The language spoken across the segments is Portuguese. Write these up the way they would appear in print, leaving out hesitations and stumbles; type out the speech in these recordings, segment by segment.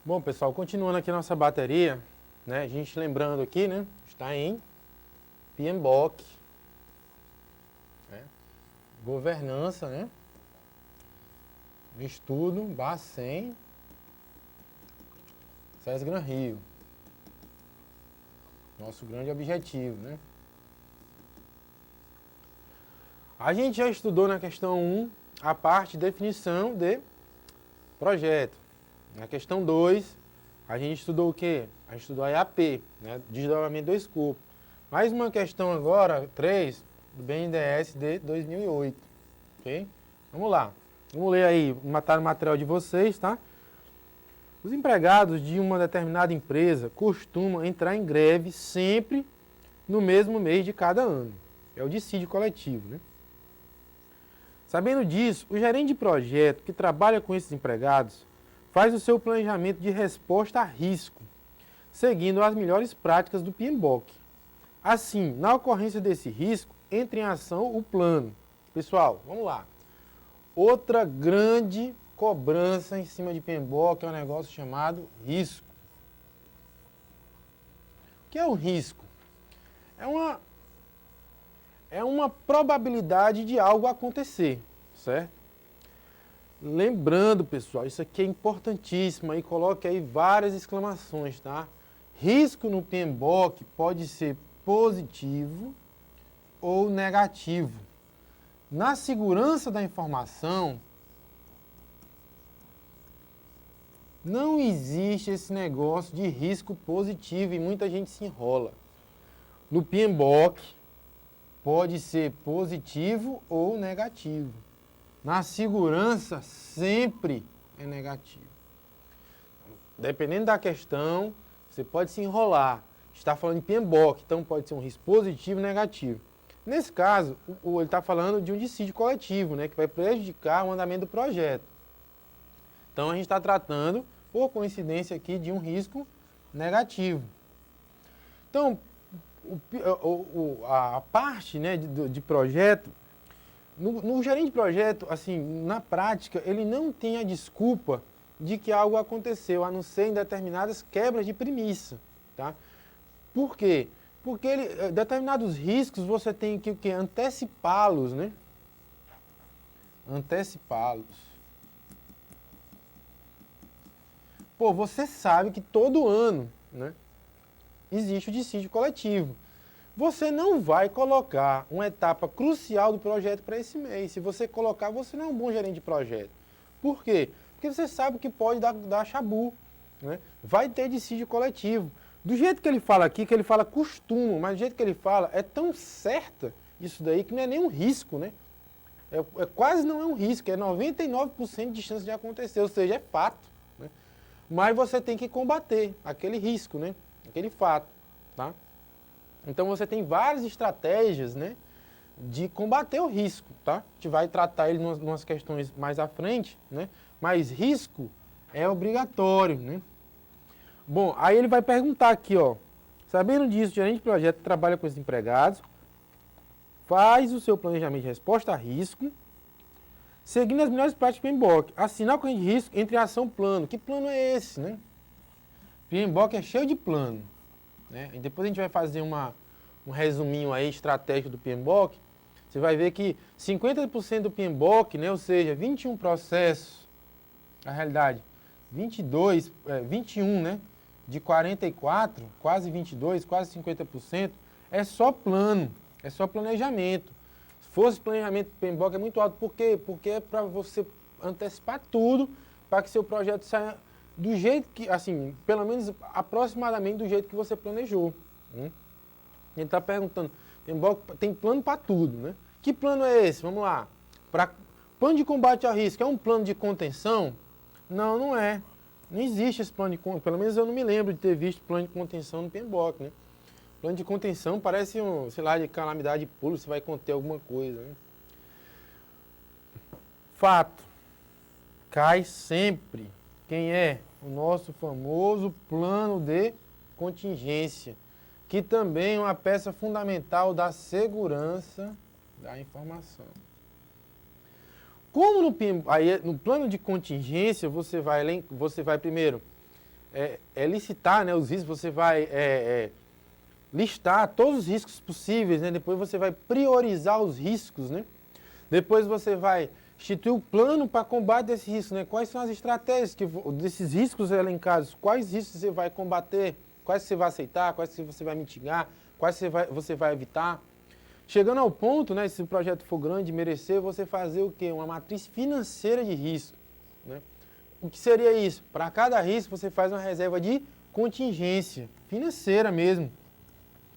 Bom, pessoal, continuando aqui a nossa bateria, né? A gente lembrando aqui, né? Está em PMBOK, né? Governança, né? Estudo, Bacen, SES Gran Rio. Nosso grande objetivo, né? A gente já estudou na questão 1 a parte de definição de projeto. Na questão 2, a gente estudou o quê? A gente estudou a IAP, né? Desdobramento do escopo. Mais uma questão agora, 3, do BNDES de 2008. Ok? Vamos lá. Vamos ler aí, matar o material de vocês, tá? Os empregados de uma determinada empresa costumam entrar em greve sempre no mesmo mês de cada ano. É o dissídio coletivo, né? Sabendo disso, o gerente de projeto que trabalha com esses empregados faz o seu planejamento de resposta a risco, seguindo as melhores práticas do PMBOK. Assim, na ocorrência desse risco, entra em ação o plano. Pessoal, vamos lá. Outra grande cobrança em cima de PMBOK é um negócio chamado risco. O que é o risco? É uma probabilidade de algo acontecer, certo? Lembrando, pessoal, isso aqui é importantíssimo, aí coloque aí várias exclamações, tá? Risco no PMBOK pode ser positivo ou negativo. Na segurança da informação, não existe esse negócio de risco positivo e muita gente se enrola. No PMBOK, pode ser positivo ou negativo. Na segurança, sempre é negativo. Dependendo da questão, você pode se enrolar. Está falando de PMBOK, então pode ser um risco positivo ou negativo. Nesse caso, ele está falando de um dissídio coletivo, né, que vai prejudicar o andamento do projeto. Então, a gente está tratando, por coincidência aqui, de um risco negativo. Então, a parte, né, de projeto, no gerente de projeto, assim, na prática, ele não tem a desculpa de que algo aconteceu, a não ser em determinadas quebras de premissa, tá? Por quê? Porque determinados riscos você tem que antecipá-los, né? Antecipá-los. Pô, você sabe que todo ano, né, existe o dissídio coletivo. Você não vai colocar uma etapa crucial do projeto para esse mês. Se você colocar, você não é um bom gerente de projeto. Por quê? Porque você sabe que pode dar chabu, né? Vai ter dissídio coletivo. Do jeito que ele fala aqui, que ele fala costumo, mas do jeito que ele fala, é tão certa isso daí que não é nem um risco, né? Quase não é um risco, é 99% de chance de acontecer, ou seja, é fato, né? Mas você tem que combater aquele risco, né? Aquele fato, tá? Então você tem várias estratégias, né, de combater o risco, tá? A gente vai tratar ele nas questões mais à frente, né? Mas risco é obrigatório, né? Bom, aí ele vai perguntar aqui, ó. Sabendo disso, o gerente de projeto que trabalha com esses empregados faz o seu planejamento de resposta a risco, seguindo as melhores práticas do PMBOK. Assinar o corrente de risco entre ação e plano. Que plano é esse, né? PMBOK é cheio de plano, né? E depois a gente vai fazer um resuminho aí estratégico do PMBOK. Você vai ver que 50% do PMBOK, né, ou seja, 21 processos, na realidade, 21, né, de 44, quase 22, quase 50%, é só plano, é só planejamento. Se fosse planejamento do PMBOK é muito alto. Por quê? Porque é para você antecipar tudo para que seu projeto saia do jeito que, assim, pelo menos aproximadamente do jeito que você planejou. Ele está perguntando, tem plano para tudo, né? Que plano é esse? Vamos lá. Plano de combate ao risco, é um plano de contenção? Não, não é. Não existe esse plano de contenção, pelo menos eu não me lembro de ter visto plano de contenção no PMBOK, né? Plano de contenção parece sei lá, de calamidade pública, você vai conter alguma coisa, né? Fato. Cai sempre. Quem é? O nosso famoso plano de contingência, que também é uma peça fundamental da segurança da informação. Como no plano de contingência, você vai primeiro licitar, né, os riscos, você vai listar todos os riscos possíveis, né? Depois você vai priorizar os riscos, né? Depois você vai instituir o plano para combate desse risco, né? Quais são as estratégias desses riscos elencados, quais riscos você vai combater, quais você vai aceitar, quais você vai mitigar, quais você vai evitar. Chegando ao ponto, né, se o projeto for grande e merecer, você fazer o quê? Uma matriz financeira de risco, né? O que seria isso? Para cada risco você faz uma reserva de contingência financeira mesmo.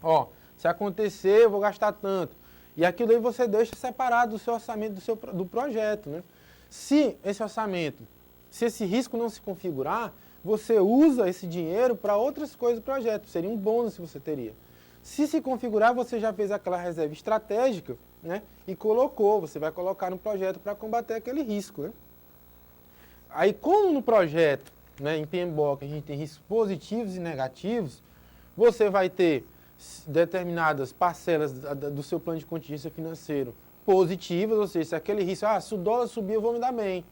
Ó, se acontecer eu vou gastar tanto. E aquilo aí você deixa separado do seu orçamento do projeto, né? Se esse risco não se configurar, você usa esse dinheiro para outras coisas do projeto. Seria um bônus que você teria. Se configurar, você já fez aquela reserva estratégica, né? E você vai colocar no projeto para combater aquele risco, né? Aí, como no projeto, né, em PMBOK, a gente tem riscos positivos e negativos, você vai ter determinadas parcelas do seu plano de contingência financeiro positivas, ou seja, se aquele risco, se o dólar subir eu vou me dar bem.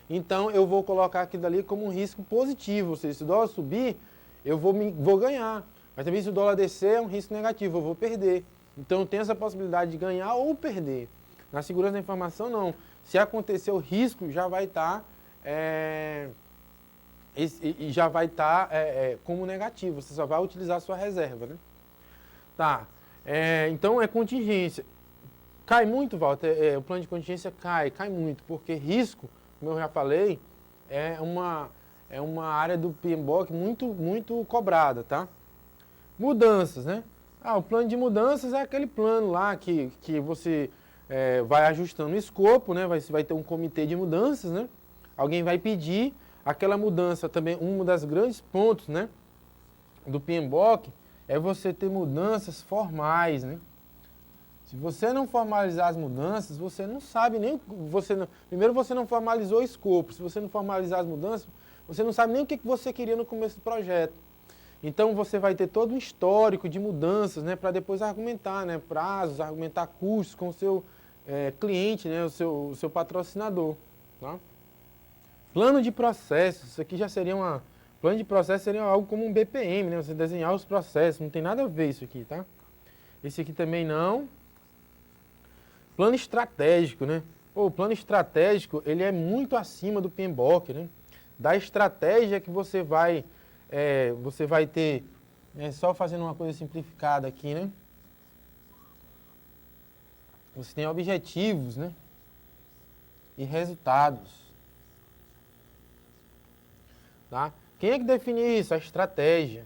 Então eu vou colocar aquilo ali como um risco positivo, ou seja, se o dólar subir eu vou ganhar. Mas também se o dólar descer é um risco negativo, eu vou perder. Então tem essa possibilidade de ganhar ou perder. Na segurança da informação não. Se acontecer o risco já vai estar como negativo, você só vai utilizar a sua reserva, né? Tá, então é contingência. Cai muito, Walter, o plano de contingência cai muito, porque risco, como eu já falei, é uma área do PMBOK muito cobrada, tá? Mudanças, né? O plano de mudanças é aquele plano lá que você vai ajustando o escopo, né? Você vai ter um comitê de mudanças, né? Alguém vai pedir aquela mudança também, um dos grandes pontos, né, do PMBOK, é você ter mudanças formais, né? Se você não formalizar as mudanças, você não sabe nem... primeiro, você não formalizou o escopo. Se você não formalizar as mudanças, você não sabe nem o que você queria no começo do projeto. Então, você vai ter todo um histórico de mudanças, né? Para depois argumentar, né? Prazos, argumentar custos com o seu cliente, né? O seu patrocinador, tá? Plano de processos. Isso aqui já seria Plano de processo seria algo como um BPM, né? Você desenhar os processos, não tem nada a ver isso aqui, tá? Esse aqui também não. Plano estratégico, né? O plano estratégico, ele é muito acima do PMBOK, né? Da estratégia que você vai ter, só fazendo uma coisa simplificada aqui, né? Você tem objetivos, né? E resultados. Tá? Quem é que define isso? A estratégia.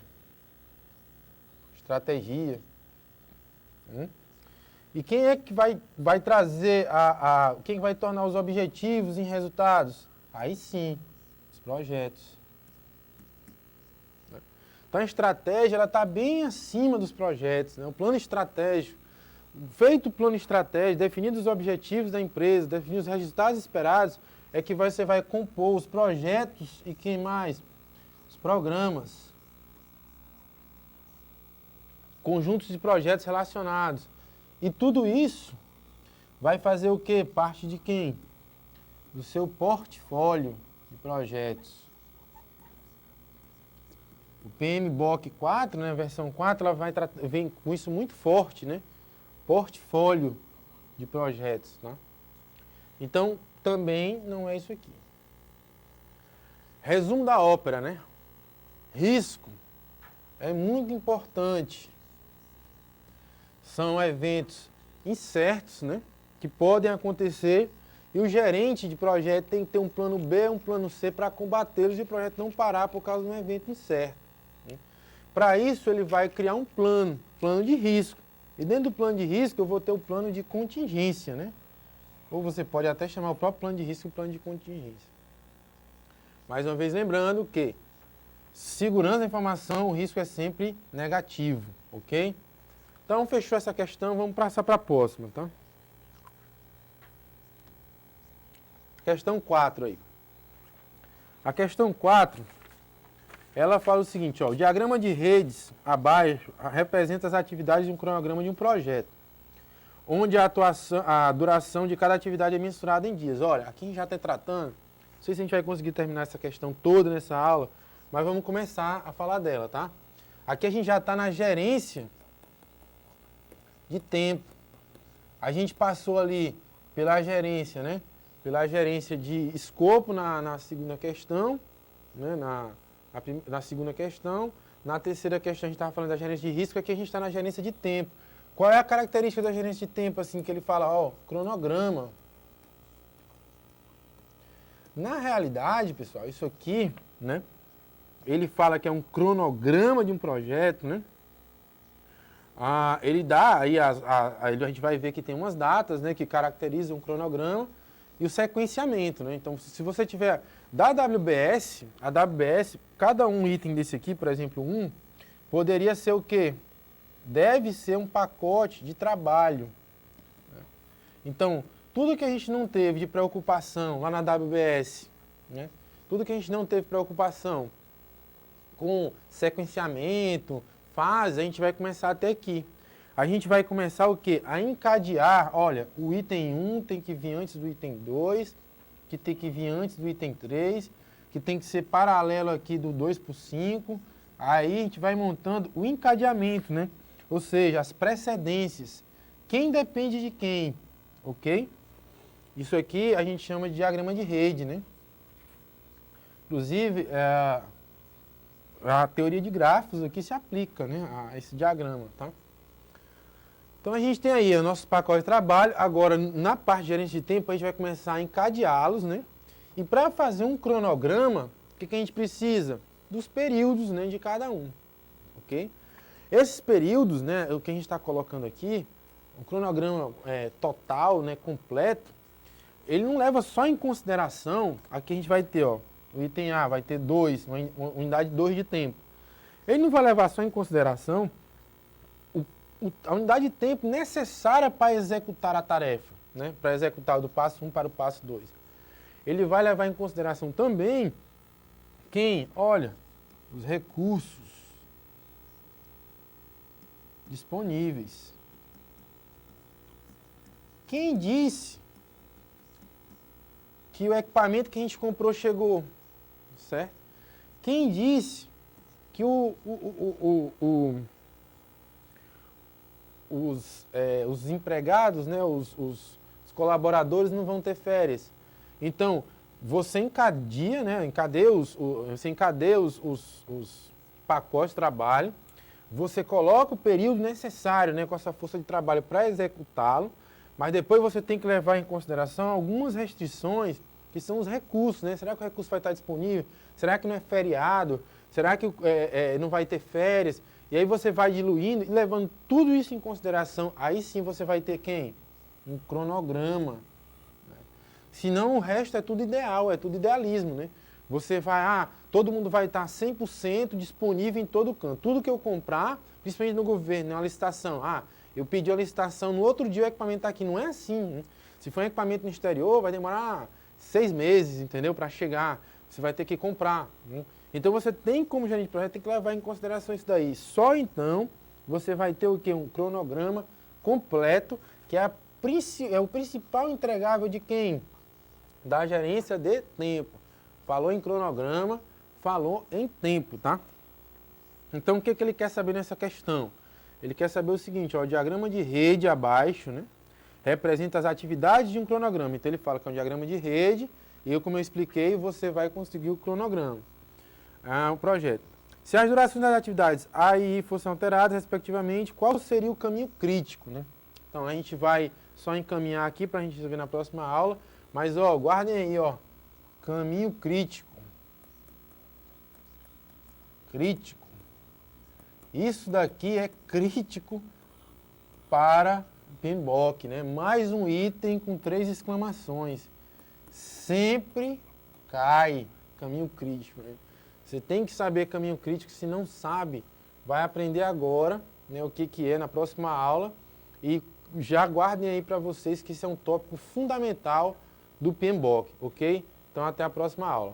Estratégia. E quem é que vai trazer quem vai tornar os objetivos em resultados? Aí sim, os projetos. Então a estratégia ela está bem acima dos projetos, né? O plano estratégico, feito o plano estratégico, definidos os objetivos da empresa, definidos os resultados esperados, é que você vai compor os projetos e quem mais? Os programas. Conjuntos de projetos relacionados. E tudo isso vai fazer o quê? Parte de quem? Do seu portfólio de projetos. O PMBOK 4, né, a versão 4, ela vem com isso muito forte, né? Portfólio de projetos, tá? Então, também não é isso aqui. Resumo da ópera, né? Risco é muito importante. São eventos incertos, né? Que podem acontecer e o gerente de projeto tem que ter um plano B, um plano C para combatê-los e o projeto não parar por causa de um evento incerto. Né? Para isso, ele vai criar um plano de risco. E dentro do plano de risco, eu vou ter o plano de contingência, né? Ou você pode até chamar o próprio plano de risco de plano de contingência. Mais uma vez, lembrando que segurança da informação, o risco é sempre negativo, ok? Então, fechou essa questão, vamos passar para a próxima, tá? Questão 4 aí. A questão 4, ela fala o seguinte, ó, o diagrama de redes abaixo representa as atividades de um cronograma de um projeto, onde a duração de cada atividade é mensurada em dias. Olha, aqui a gente já está tratando, não sei se a gente vai conseguir terminar essa questão toda nessa aula, mas vamos começar a falar dela, tá? Aqui a gente já está na gerência de tempo. A gente passou ali pela gerência, né? Pela gerência de escopo na segunda questão, né? Na segunda questão. Na terceira questão a gente estava falando da gerência de risco, aqui a gente está na gerência de tempo. Qual é a característica da gerência de tempo, assim, que ele fala, ó, cronograma. Na realidade, pessoal, isso aqui, né? Ele fala que é um cronograma de um projeto, né? Ele dá, aí a gente vai ver que tem umas datas, né, que caracterizam o cronograma e o sequenciamento, né? Então, se você tiver da AWS, cada um item desse aqui, por exemplo, poderia ser o quê? Deve ser um pacote de trabalho. Então, tudo que a gente não teve de preocupação lá na AWS, né? Tudo que a gente não teve preocupação com sequenciamento, fase, a gente vai começar até aqui. A gente vai começar o quê? A encadear, olha, o item 1 tem que vir antes do item 2, que tem que vir antes do item 3, que tem que ser paralelo aqui do 2 por 5. Aí a gente vai montando o encadeamento, né? Ou seja, as precedências. Quem depende de quem, ok? Isso aqui a gente chama de diagrama de rede, né? Inclusive, a teoria de grafos aqui se aplica, né, a esse diagrama, tá? Então a gente tem aí o nosso pacote de trabalho. Agora, na parte de gerência de tempo, a gente vai começar a encadeá-los, né? E para fazer um cronograma, o que a gente precisa? Dos períodos, né, de cada um, ok? Esses períodos, né, o que a gente está colocando aqui, o cronograma total, né, completo, ele não leva só em consideração, aqui a gente vai ter, ó, o item A vai ter 2, uma unidade 2 de tempo. Ele não vai levar só em consideração a unidade de tempo necessária para executar a tarefa, né? Para executar do passo 1 para o passo 2. Ele vai levar em consideração também olha, os recursos disponíveis. Quem disse que o equipamento que a gente comprou chegou, certo? Quem disse que os empregados, né, os colaboradores não vão ter férias? Então, você encadeia, né, você encadeia os pacotes de trabalho, você coloca o período necessário, né, com essa força de trabalho para executá-lo, mas depois você tem que levar em consideração algumas restrições, que são os recursos, né? Será que o recurso vai estar disponível? Será que não é feriado? Será que não vai ter férias? E aí você vai diluindo e levando tudo isso em consideração. Aí sim você vai ter quem? Um cronograma. Senão o resto é tudo ideal, é tudo idealismo, né? Você vai, todo mundo vai estar 100% disponível em todo canto. Tudo que eu comprar, principalmente no governo, uma licitação. Eu pedi a licitação, no outro dia o equipamento está aqui. Não é assim, né? Se for um equipamento no exterior, vai demorar 6 meses, entendeu? Para chegar. Você vai ter que comprar, né? Então você tem, como gerente de projeto, tem que levar em consideração isso daí. Só então você vai ter o quê? Um cronograma completo, que é o principal entregável de quem? Da gerência de tempo. Falou em cronograma, falou em tempo, tá? Então o que ele quer saber nessa questão? Ele quer saber o seguinte, ó, o diagrama de rede abaixo, né, representa as atividades de um cronograma. Então ele fala que é um diagrama de rede, e como eu expliquei, você vai conseguir o cronograma. O projeto. Se as durações das atividades A e I fossem alteradas, respectivamente, qual seria o caminho crítico, né? Então a gente vai só encaminhar aqui para a gente ver na próxima aula, mas ó, guardem aí, ó, caminho crítico. Crítico. Isso daqui é crítico para PMBOK, né? Mais um item com 3 exclamações. Sempre cai caminho crítico, né? Você tem que saber caminho crítico, se não sabe, vai aprender agora, né, o que é na próxima aula, e já guardem aí para vocês que isso é um tópico fundamental do PMBOK, ok? Então até a próxima aula.